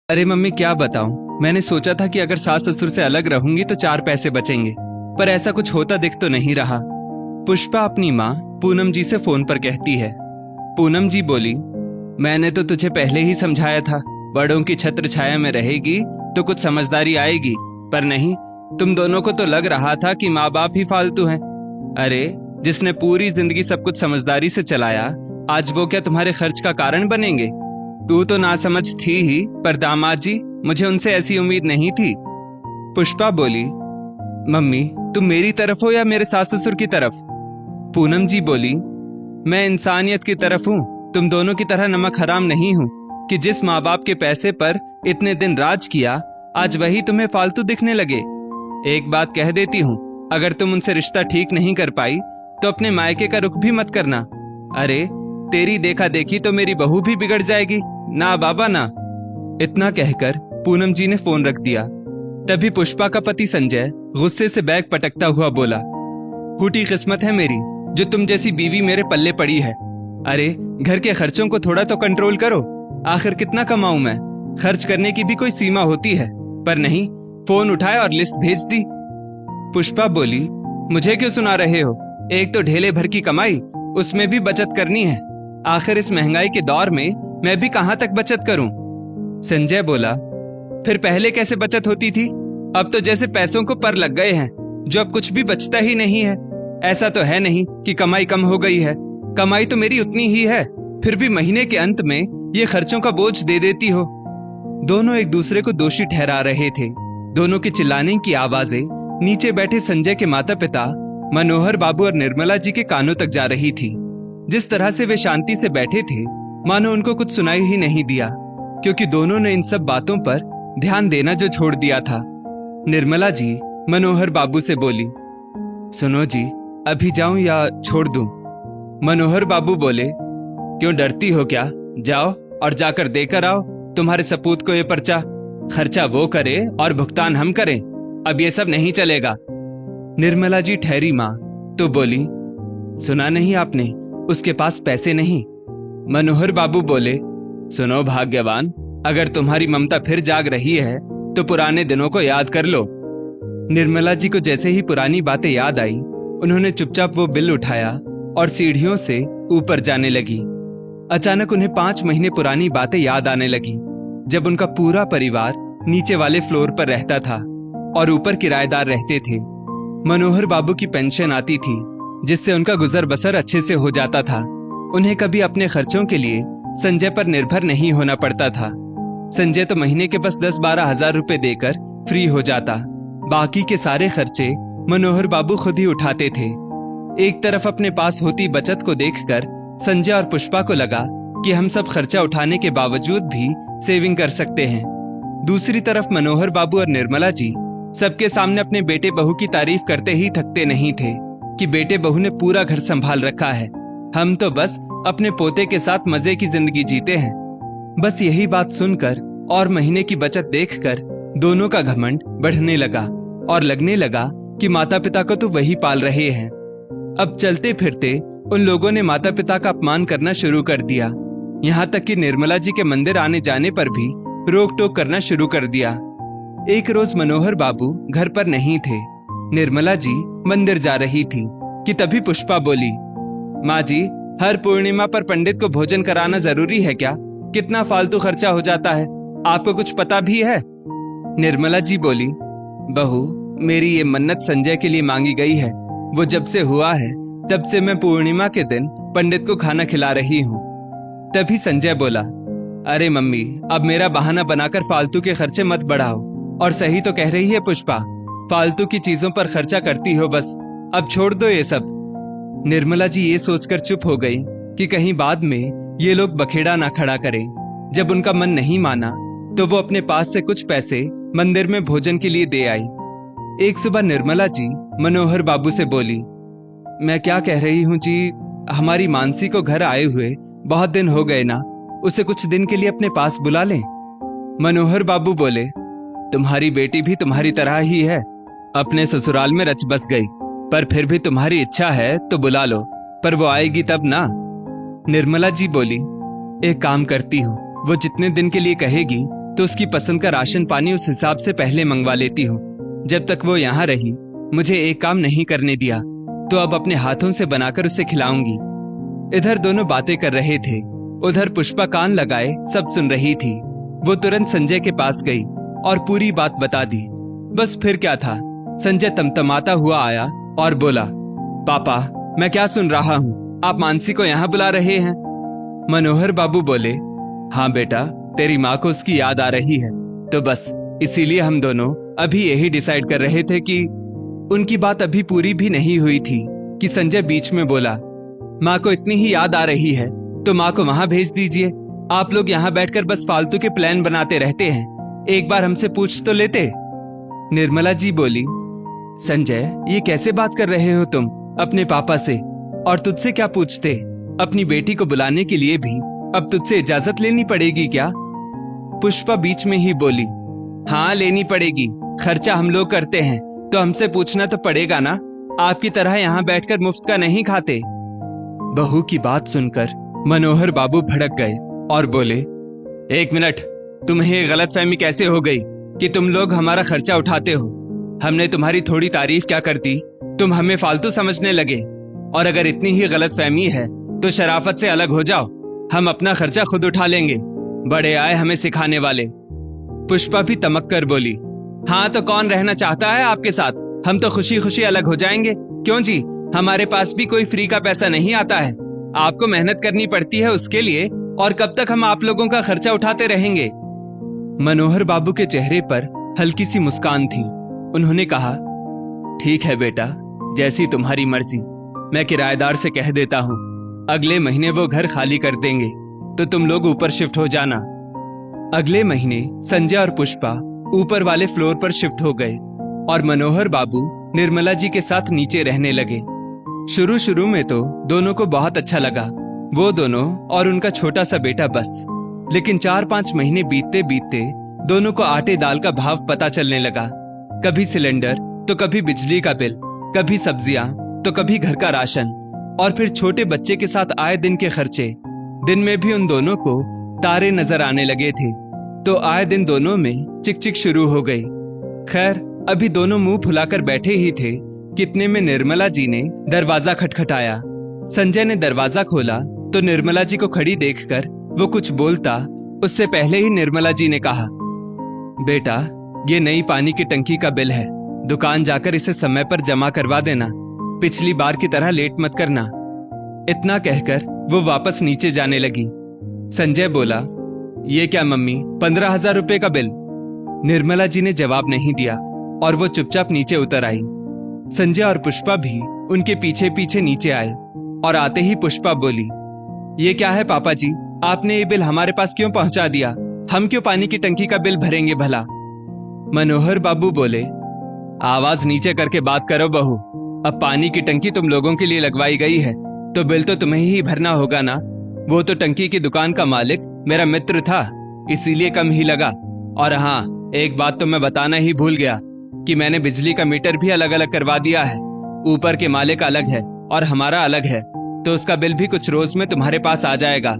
अरे मम्मी क्या बताऊं, मैंने सोचा था कि अगर सास ससुर से अलग रहूंगी तो 4 पैसे बचेंगे, पर ऐसा कुछ होता दिख तो नहीं रहा। पुष्पा अपनी माँ पूनम जी से फोन पर कहती है। पूनम जी बोली, मैंने तो तुझे पहले ही समझाया था, बड़ों की छत्र छाया में रहेगी तो कुछ समझदारी आएगी, पर नहीं, तुम दोनों को तो लग रहा था कि माँ बाप ही फालतू हैं। अरे जिसने पूरी जिंदगी सब कुछ समझदारी से चलाया, आज वो क्या तुम्हारे खर्च का कारण बनेंगे? तू तो नासमझ थी ही, पर दामाद जी, मुझे उनसे ऐसी उम्मीद नहीं थी। पुष्पा बोली, मम्मी तुम मेरी तरफ हो या मेरे सास ससुर की तरफ? पूनम जी बोली, मैं इंसानियत की तरफ हूँ, तुम दोनों की तरह नमक हराम नहीं हूँ कि जिस माँ बाप के पैसे पर इतने दिन राज किया, आज वही तुम्हें फालतू दिखने लगे। एक बात कह देती हूँ, अगर तुम उनसे रिश्ता ठीक नहीं कर पाई तो अपने मायके का रुख भी मत करना। अरे तेरी देखा देखी तो मेरी बहू भी बिगड़ जाएगी, ना बाबा ना। इतना कहकर पूनम जी ने फोन रख दिया। तभी पुष्पा का पति संजय गुस्से से बैग पटकता हुआ बोला, फूटी किस्मत है मेरी जो तुम जैसी बीवी मेरे पल्ले पड़ी है। अरे घर के खर्चों को थोड़ा तो कंट्रोल करो, आखिर कितना कमाऊं मैं? खर्च करने की भी कोई सीमा होती है, पर नहीं, फोन उठाए और लिस्ट भेज दी। पुष्पा बोली, मुझे क्यों सुना रहे हो? एक तो ढेले भर की कमाई, उसमें भी बचत करनी है। आखिर इस महंगाई के दौर में मैं भी कहां तक बचत करूं? संजय बोला, फिर पहले कैसे बचत होती थी? अब तो जैसे पैसों को पर लग गए हैं, जो अब कुछ भी बचता ही नहीं है। ऐसा तो है नहीं कि कमाई कम हो गई है, कमाई तो मेरी उतनी ही है, फिर भी महीने के अंत में ये खर्चों का बोझ दे देती हो। दोनों एक दूसरे को दोषी ठहरा रहे थे। दोनों के चिल्लाने की आवाजें नीचे बैठे संजय के माता पिता मनोहर बाबू और निर्मला जी के कानों तक जा रही थी। जिस तरह से वे शांति से बैठे थे, मानो उनको कुछ सुनाई ही नहीं दिया, क्योंकि दोनों ने इन सब बातों पर ध्यान देना जो छोड़ दिया था। निर्मला जी मनोहर बाबू से बोली, सुनो जी, अभी जाऊं या छोड़ दूं? मनोहर बाबू बोले, क्यों डरती हो क्या? जाओ और जाकर देकर आओ तुम्हारे सपूत को ये पर्चा। खर्चा वो करे और भुगतान हम करें, अब ये सब नहीं चलेगा। निर्मला जी ठहरी मां तो बोली, सुना नहीं आपने, उसके पास पैसे नहीं। मनोहर बाबू बोले, सुनो भाग्यवान, अगर तुम्हारी ममता फिर जाग रही है तो पुराने दिनों को याद कर लो। निर्मला जी को जैसे ही पुरानी बातें याद आई, उन्होंने चुपचाप वो बिल उठाया और सीढ़ियों से ऊपर जाने लगी। अचानक उन्हें 5 महीने पुरानी बातें याद आने लगी, जब उनका पूरा परिवार नीचे वाले फ्लोर पर रहता था और ऊपर किराएदार रहते थे। मनोहर बाबू की पेंशन आती थी, जिससे उनका गुजर बसर अच्छे से हो जाता था। उन्हें कभी अपने खर्चों के लिए संजय पर निर्भर नहीं होना पड़ता था। संजय तो महीने के बस 10-12 हजार रुपए देकर फ्री हो जाता, बाकी के सारे खर्चे मनोहर बाबू खुद ही उठाते थे। एक तरफ अपने पास होती बचत को देखकर संजय और पुष्पा को लगा कि हम सब खर्चा उठाने के बावजूद भी सेविंग कर सकते हैं। दूसरी तरफ मनोहर बाबू और निर्मला जी सबके सामने अपने बेटे बहू की तारीफ करते ही थकते नहीं थे कि बेटे बहू ने पूरा घर संभाल रखा है, हम तो बस अपने पोते के साथ मजे की जिंदगी जीते हैं। बस यही बात सुनकर और महीने की बचत देखकर दोनों का घमंड बढ़ने लगा और लगने लगा कि माता पिता को तो वही पाल रहे हैं। अब चलते फिरते उन लोगों ने माता पिता का अपमान करना शुरू कर दिया, यहाँ तक कि निर्मला जी के मंदिर आने जाने पर भी रोक टोक करना शुरू कर दिया। एक रोज मनोहर बाबू घर पर नहीं थे, निर्मला जी मंदिर जा रही थी कि तभी पुष्पा बोली, माँ जी, हर पूर्णिमा पर पंडित को भोजन कराना जरूरी है क्या? कितना फालतू खर्चा हो जाता है, आपको कुछ पता भी है? निर्मला जी बोली, बहू, मेरी ये मन्नत संजय के लिए मांगी गई है, वो जब से हुआ है तब से मैं पूर्णिमा के दिन पंडित को खाना खिला रही हूँ। तभी संजय बोला, अरे मम्मी, अब मेरा बहाना बनाकर फालतू के खर्चे मत बढ़ाओ। और सही तो कह रही है पुष्पा, फालतू की चीजों पर खर्चा करती हो बस, अब छोड़ दो ये सब। निर्मला जी ये सोचकर चुप हो गई कि कहीं बाद में ये लोग बखेड़ा ना खड़ा करें। जब उनका मन नहीं माना तो वो अपने पास से कुछ पैसे मंदिर में भोजन के लिए दे आई। एक सुबह निर्मला जी मनोहर बाबू से बोली, मैं क्या कह रही हूँ जी, हमारी मानसी को घर आए हुए बहुत दिन हो गए ना, उसे कुछ दिन के लिए अपने पास बुला लें। मनोहर बाबू बोले, तुम्हारी बेटी भी तुम्हारी तरह ही है, अपने ससुराल में रच बस गई, पर फिर भी तुम्हारी इच्छा है तो बुला लो, पर वो आएगी तब ना। निर्मला जी बोली, एक काम करती हूँ, वो जितने दिन के लिए कहेगी तो उसकी पसंद का राशन पानी उस हिसाब से पहले मंगवा लेती हूँ। जब तक वो यहाँ रही मुझे एक काम नहीं करने दिया, तो अब अपने हाथों से बनाकर उसे खिलाऊंगी। इधर दोनों बातें कर रहे थे, उधर पुष्पा कान लगाए सब सुन रही थी। वो तुरंत संजय के पास गई और पूरी बात बता दी। बस फिर क्या था, संजय तमतमाता हुआ आया और बोला, पापा मैं क्या सुन रहा हूँ, आप मानसी को यहाँ बुला रहे हैं? मनोहर बाबू बोले, हाँ बेटा, तेरी माँ को उसकी याद आ रही है, तो बस इसीलिए हम दोनों अभी यही डिसाइड कर रहे थे कि। उनकी बात अभी पूरी भी नहीं हुई थी कि संजय बीच में बोला, माँ को इतनी ही याद आ रही है तो माँ को वहां भेज दीजिए। आप लोग यहाँ बैठकर बस फालतू के प्लान बनाते रहते हैं, एक बार हमसे पूछ तो लेते। निर्मला जी बोली, संजय ये कैसे बात कर रहे हो तुम अपने पापा से, और तुझसे क्या पूछते? अपनी बेटी को बुलाने के लिए भी अब तुझसे इजाजत लेनी पड़ेगी क्या? पुष्पा बीच में ही बोली, हाँ लेनी पड़ेगी, खर्चा हम लोग करते हैं तो हमसे पूछना तो पड़ेगा ना, आपकी तरह यहाँ बैठकर मुफ्त का नहीं खाते। बहू की बात सुनकर मनोहर बाबू भड़क गए और बोले, एक मिनट, तुम्हें ये गलतफहमी कैसे हो गई कि तुम लोग हमारा खर्चा उठाते हो? हमने तुम्हारी थोड़ी तारीफ क्या करती, तुम हमें फालतू समझने लगे। और अगर इतनी ही गलतफहमी है तो शराफत से अलग हो जाओ, हम अपना खर्चा खुद उठा लेंगे, बड़े आए हमें सिखाने वाले। पुष्पा भी तमक कर बोली, हाँ तो कौन रहना चाहता है आपके साथ, हम तो खुशी खुशी अलग हो जाएंगे। क्यों जी, हमारे पास भी कोई फ्री का पैसा नहीं आता है, आपको मेहनत करनी पड़ती है उसके लिए, और कब तक हम आप लोगों का खर्चा उठाते रहेंगे? मनोहर बाबू के चेहरे पर हल्की सी मुस्कान थी। उन्होंने कहा, ठीक है बेटा, जैसी तुम्हारी मर्जी। मैं किराएदार से कह देता हूँ, अगले महीने वो घर खाली कर देंगे, तो तुम लोग ऊपर शिफ्ट हो जाना। अगले महीने संजय और पुष्पा ऊपर वाले फ्लोर पर शिफ्ट हो गए और मनोहर बाबू निर्मला जी के साथ नीचे रहने लगे। शुरू शुरू में तो दोनों को बहुत अच्छा लगा, वो दोनों और उनका छोटा सा बेटा बस। लेकिन 4-5 महीने बीतते बीतते दोनों को आटे दाल का भाव पता चलने लगा। कभी सिलेंडर तो कभी बिजली का बिल, कभी सब्जियां तो कभी घर का राशन, और फिर छोटे बच्चे के साथ आए दिन के खर्चे। दिन में भी उन दोनों को तारे नजर आने लगे थे, तो आए दिन दोनों में चिक-चिक शुरू हो गई। खैर अभी दोनों मुंह फुलाकर बैठे ही थे, कितने में निर्मला जी ने दरवाजा खटखटाया। संजय ने दरवाजा खोला तो निर्मला जी को खड़ी देखकर वो कुछ बोलता उससे पहले ही निर्मला जी ने कहा, बेटा ये नई पानी की टंकी का बिल है, दुकान जाकर इसे समय पर जमा करवा देना, पिछली बार की तरह लेट मत करना। इतना कहकर वो वापस नीचे जाने लगी। संजय बोला, ये क्या मम्मी, 15,000 रुपए का बिल? निर्मला जी ने जवाब नहीं दिया और वो चुपचाप नीचे उतर आई। संजय और पुष्पा भी उनके पीछे पीछे नीचे आए और आते ही पुष्पा बोली, ये क्या है पापा जी, आपने ये बिल हमारे पास क्यों पहुंचा दिया? हम क्यों पानी की टंकी का बिल भरेंगे भला? मनोहर बाबू बोले, आवाज नीचे करके बात करो बहू, अब पानी की टंकी तुम लोगों के लिए लगवाई गई है तो बिल तो तुम्हें ही भरना होगा ना। वो तो टंकी की दुकान का मालिक मेरा मित्र था, इसीलिए कम ही लगा। और हाँ, एक बात तो मैं बताना ही भूल गया कि मैंने बिजली का मीटर भी अलग अलग करवा दिया है। ऊपर के मालिक अलग है और हमारा अलग है, तो उसका बिल भी कुछ रोज में तुम्हारे पास आ जाएगा।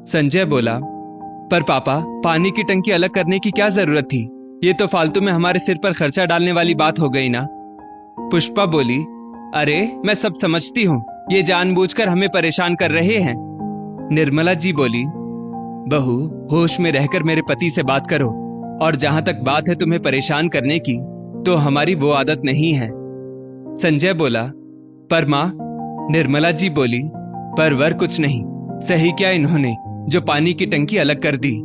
संजय बोला, पर पापा पानी की टंकी अलग करने की क्या जरूरत थी? ये तो फालतू में हमारे सिर पर खर्चा डालने वाली बात हो गई ना। पुष्पा बोली, अरे मैं सब समझती हूँ, ये जानबूझकर हमें परेशान कर रहे हैं। निर्मला जी बोली, बहू होश में रहकर मेरे पति से बात करो, और जहां तक बात है तुम्हें परेशान करने की, तो हमारी वो आदत नहीं है। संजय बोला, पर माँ। निर्मला जी बोली, पर वर कुछ नहीं, सही क्या इन्होंने जो पानी की टंकी अलग कर दी।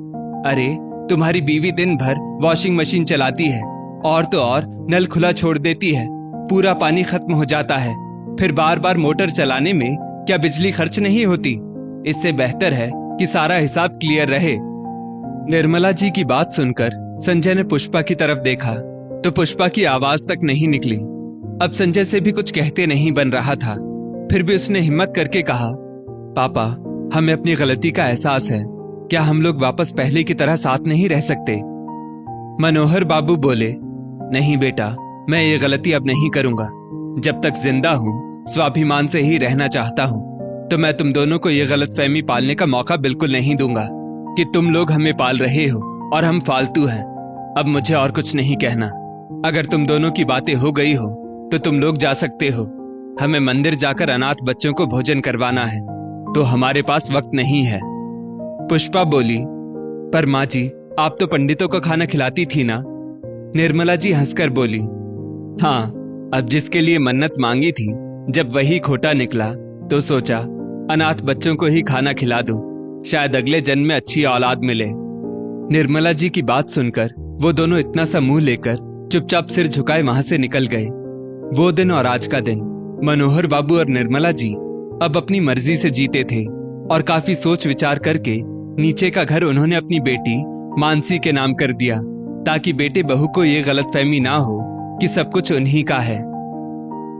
अरे तुम्हारी बीवी दिन भर वॉशिंग मशीन चलाती है और तो और नल खुला छोड़ देती है, पूरा पानी खत्म हो जाता है, फिर बार बार मोटर चलाने में क्या बिजली खर्च नहीं होती? इससे बेहतर है कि सारा हिसाब क्लियर रहे। निर्मला जी की बात सुनकर संजय ने पुष्पा की तरफ देखा तो पुष्पा की आवाज तक नहीं निकली। अब संजय से भी कुछ कहते नहीं बन रहा था, फिर भी उसने हिम्मत करके कहा, पापा हमें अपनी गलती का एहसास है, क्या हम लोग वापस पहले की तरह साथ नहीं रह सकते? मनोहर बाबू बोले, नहीं बेटा, मैं ये गलती अब नहीं करूंगा। जब तक जिंदा हूं स्वाभिमान से ही रहना चाहता हूं, तो मैं तुम दोनों को ये गलतफहमी पालने का मौका बिल्कुल नहीं दूंगा कि तुम लोग हमें पाल रहे हो और हम फालतू हैं। अब मुझे और कुछ नहीं कहना। अगर तुम दोनों की बातें हो गई हो तो तुम लोग जा सकते हो। हमें मंदिर जाकर अनाथ बच्चों को भोजन करवाना है, तो हमारे पास वक्त नहीं है। पुष्पा बोली, पर माँ जी, आप तो पंडितों को खाना खिलाती थी ना। निर्मला जी हंसकर बोली, हाँ, अब जिसके लिए मन्नत मांगी थी जब वही खोटा निकला तो सोचा अनाथ बच्चों को ही खाना खिला दूं, शायद अगले जन्म में अच्छी औलाद मिले। निर्मला जी की बात सुनकर वो दोनों इतना सा मुंह लेकर चुपचाप सिर झुकाए वहां से निकल गए। वो दिन और आज का दिन मनोहर बाबू और निर्मला जी अब अपनी मर्जी से जीते थे और काफी सोच विचार करके नीचे का घर उन्होंने अपनी बेटी मानसी के नाम कर दिया, ताकि बेटे बहू को ये गलतफहमी ना हो कि सब कुछ उन्हीं का है।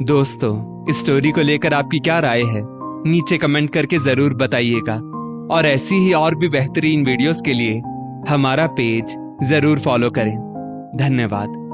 दोस्तों, इस स्टोरी को लेकर आपकी क्या राय है, नीचे कमेंट करके जरूर बताइएगा। और ऐसी ही और भी बेहतरीन वीडियोस के लिए हमारा पेज जरूर फॉलो करें। धन्यवाद।